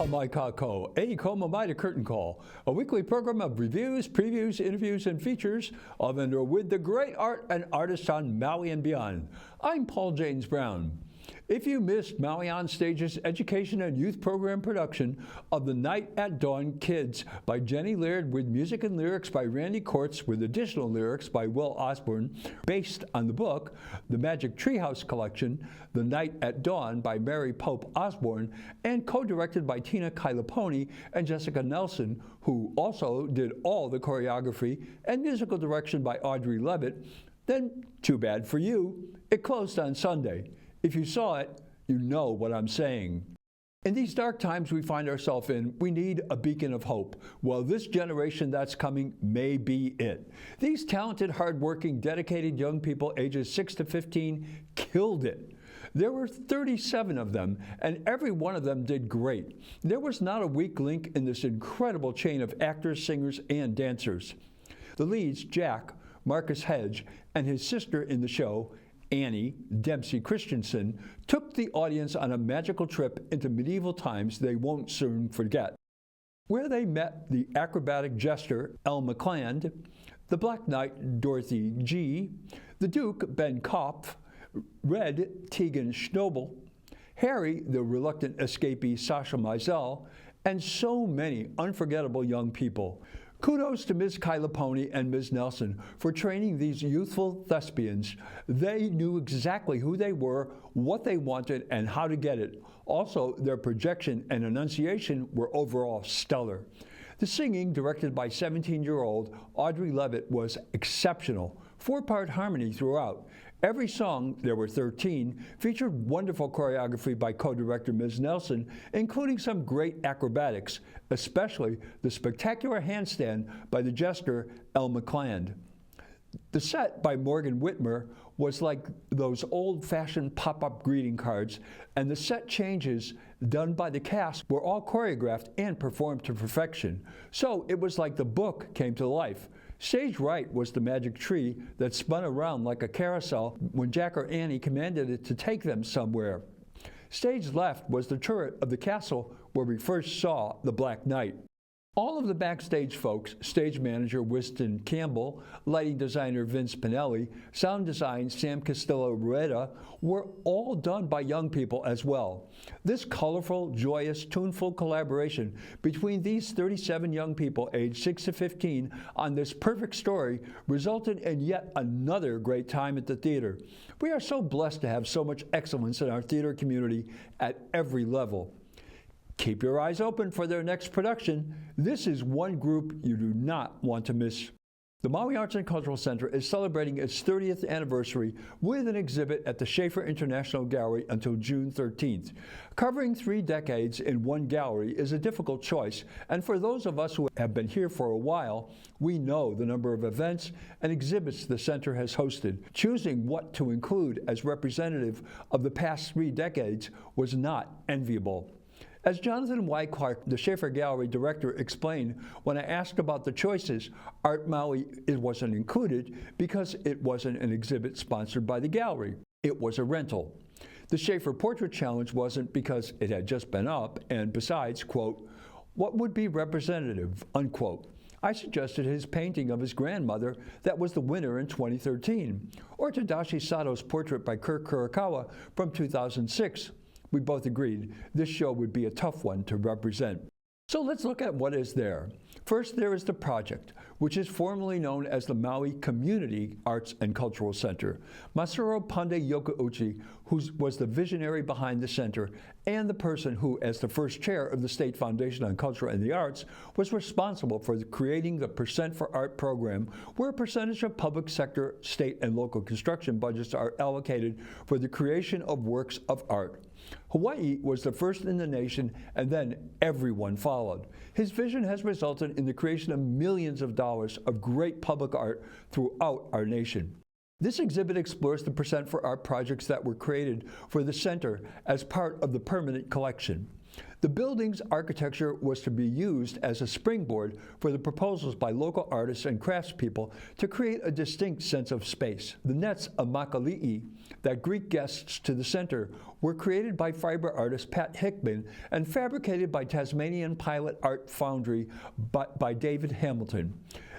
Aloha mai kako, e koma mai to Curtain Call, a weekly program of reviews, previews, interviews, and features of and with the great art and artists on Maui and beyond. I'm Paul James Brown. If you missed Maui OnStage's education and youth program production of The Night at Dawn Kids by Jenny Laird with music and lyrics by Randy Kortz with additional lyrics by Will Osborne based on the book, The Magic Treehouse Collection, The Night at Dawn by Mary Pope Osborne, and co-directed by Tina Kailiponi and Jessica Nelson, who also did all the choreography and musical direction by Audrey Levitt, then too bad for you, it closed on Sunday. If you saw it, you know what I'm saying. In these dark times we find ourselves in, we need a beacon of hope. Well, this generation that's coming may be it. These talented, hardworking, dedicated young people ages 6 to 15 killed it. There were 37 of them, and every one of them did great. There was not a weak link in this incredible chain of actors, singers, and dancers. The leads, Jack, Marcus Hedge, and his sister in the show, Annie Dempsey Christensen, took the audience on a magical trip into medieval times they won't soon forget, where they met the acrobatic jester Elle McCland, the Black Knight Dorothy G., the Duke Ben Kopf, Red Tegan Schnobel, Harry the reluctant escapee Sasha Mizell, and so many unforgettable young people. Kudos to Ms. Kailiponi and Ms. Nelson for training these youthful thespians. They knew exactly who they were, what they wanted, and how to get it. Also, their projection and enunciation were overall stellar. The singing, directed by 17-year-old Audrey Levitt, was exceptional. 4-part harmony throughout. Every song, there were 13, featured wonderful choreography by co-director Ms. Nelson, including some great acrobatics, especially the spectacular handstand by the jester Elle McCland. The set by Morgan Whitmer was like those old-fashioned pop-up greeting cards, and the set changes done by the cast were all choreographed and performed to perfection. So it was like the book came to life. Stage right was the magic tree that spun around like a carousel when Jack or Annie commanded it to take them somewhere. Stage left was the turret of the castle where we first saw the Black Knight. All of the backstage folks, stage manager Winston Campbell, lighting designer Vince Pinelli, sound design Sam Castillo-Rueda, were all done by young people as well. This colorful, joyous, tuneful collaboration between these 37 young people aged 6 to 15 on this perfect story resulted in yet another great time at the theater. We are so blessed to have so much excellence in our theater community at every level. Keep your eyes open for their next production. This is one group you do not want to miss. The Maui Arts Cultural Center is celebrating its 30th anniversary with an exhibit at the Schaefer International Gallery until June 13th. Covering 3 decades in one gallery is a difficult choice, and for those of us who have been here for a while, we know the number of events and exhibits the center has hosted. Choosing what to include as representative of the past 3 decades was not enviable. As Jonathan Y. Clark, the Schaefer Gallery director, explained when I asked about the choices, Art Maui wasn't included because it wasn't an exhibit sponsored by the gallery. It was a rental. The Schaefer Portrait Challenge wasn't because it had just been up, and besides, quote, what would be representative, unquote. I suggested his painting of his grandmother that was the winner in 2013, or Tadashi Sato's portrait by Kirk Kurokawa from 2006. We both agreed this show would be a tough one to represent. So let's look at what is there. First, there is the project, which is formerly known as the Maui Community Arts and Cultural Center. Masaru Pande Yokouchi, who was the visionary behind the center and the person who, as the first chair of the State Foundation on Culture and the Arts, was responsible for creating the Percent for Art program, where a percentage of public sector, state, and local construction budgets are allocated for the creation of works of art. Hawaii was the first in the nation, and then everyone followed. His vision has resulted in the creation of millions of dollars of great public art throughout our nation. This exhibit explores the Percent for Art projects that were created for the center as part of the permanent collection. The building's architecture was to be used as a springboard for the proposals by local artists and craftspeople to create a distinct sense of space. The nets of makali'i that greet guests to the center were created by fiber artist Pat Hickman and fabricated by Tasmanian Pilot Art Foundry by David Hamilton.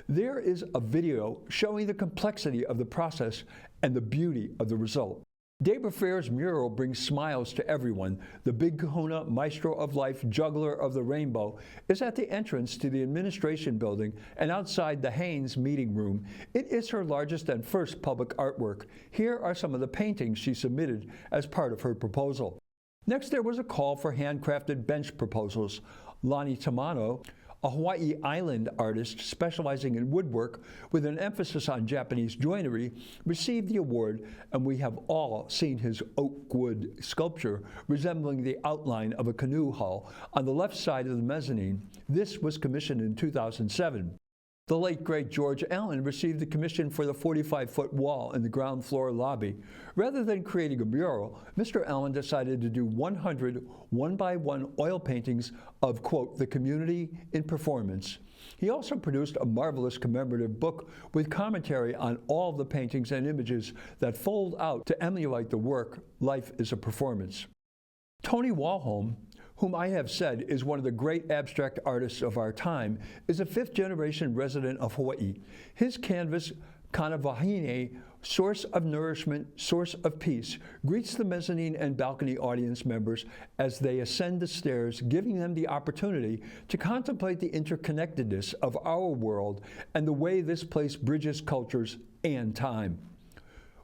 There is a video showing the complexity of the process and the beauty of the result. Debra Fair's mural brings smiles to everyone. The Big Kahuna, Maestro of Life, Juggler of the Rainbow is at the entrance to the administration building and outside the Haynes meeting room. It is her largest and first public artwork. Here are some of the paintings she submitted as part of her proposal. Next, there was a call for handcrafted bench proposals. Lonnie Tamano, a Hawaii Island artist specializing in woodwork with an emphasis on Japanese joinery, received the award, and we have all seen his oak wood sculpture resembling the outline of a canoe hull on the left side of the mezzanine. This was commissioned in 2007. The late, great George Allen received the commission for the 45-foot wall in the ground floor lobby. Rather than creating a mural, Mr. Allen decided to do 100 one-by-one oil paintings of, quote, the community in performance. He also produced a marvelous commemorative book with commentary on all the paintings and images that fold out to emulate the work, Life is a Performance. Tony Walholm, whom I have said is one of the great abstract artists of our time, is a fifth-generation resident of Hawaii. His canvas, Kanawahine, Source of Nourishment, Source of Peace, greets the mezzanine and balcony audience members as they ascend the stairs, giving them the opportunity to contemplate the interconnectedness of our world and the way this place bridges cultures and time.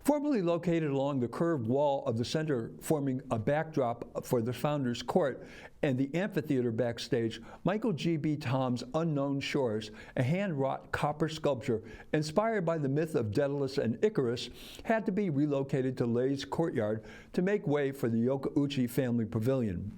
Formerly located along the curved wall of the center, forming a backdrop for the Founders Court and the amphitheater backstage, Michael G.B. Tom's Unknown Shores, a hand-wrought copper sculpture inspired by the myth of Daedalus and Icarus, had to be relocated to Lay's courtyard to make way for the Yokauchi family pavilion.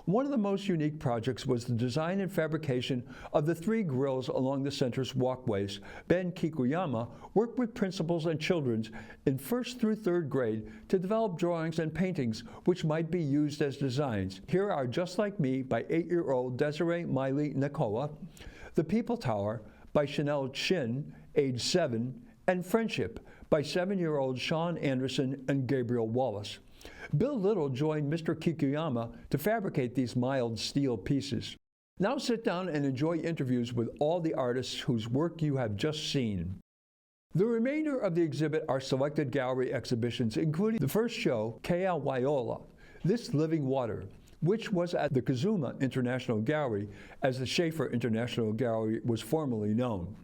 One of the most unique projects was the design and fabrication of the 3 grills along the center's walkways. Ben Kikuyama worked with principals and children in 1st through 3rd grade to develop drawings and paintings which might be used as designs. Here are Just Like Me by 8-year-old Desiree Miley Nakoa, The People Tower by Chanel Chin, age 7, and Friendship by 7-year-old Sean Anderson and Gabriel Wallace. Bill Little joined Mr. Kikuyama to fabricate these mild steel pieces. Now sit down and enjoy interviews with all the artists whose work you have just seen. The remainder of the exhibit are selected gallery exhibitions, including the first show, Kea Waiola, This Living Water, which was at the Kazuma International Gallery, as the Schaefer International Gallery was formerly known.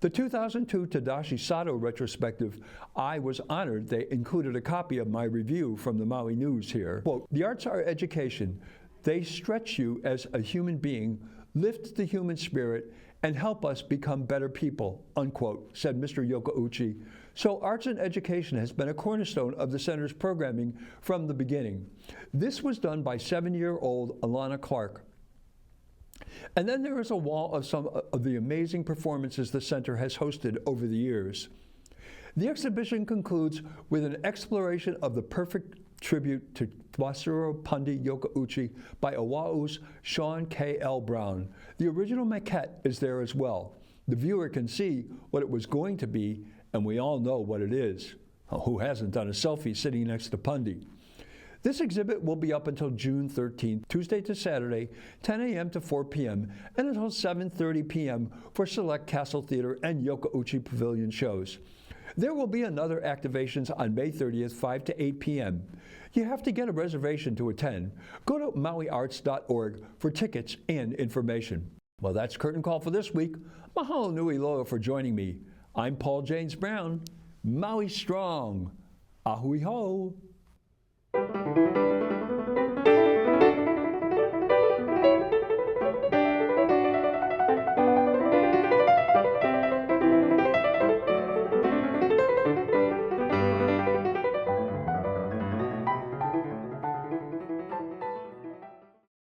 The 2002 Tadashi Sato retrospective, I was honored they included a copy of my review from the Maui News here. Quote, the arts are education. They stretch you as a human being, lift the human spirit, and help us become better people, unquote, said Mr. Yokauchi. So arts and education has been a cornerstone of the center's programming from the beginning. This was done by 7-year-old Alana Clark. And then there is a wall of some of the amazing performances the center has hosted over the years. The exhibition concludes with an exploration of the perfect tribute to Wasuro Pundi Yokauchi by Oahu's Sean K. L. Brown. The original maquette is there as well. The viewer can see what it was going to be, and we all know what it is. Who hasn't done a selfie sitting next to Pundi? This exhibit will be up until June 13th, Tuesday to Saturday, 10 a.m. to 4 p.m., and until 7:30 p.m. for select Castle Theater and Yokauchi Pavilion shows. There will be another activations on May 30th, 5 to 8 p.m. You have to get a reservation to attend. Go to mauiarts.org for tickets and information. Well, that's Curtain Call for this week. Mahalo nui loa for joining me. I'm Paul James Brown. Maui strong. Ahui ho.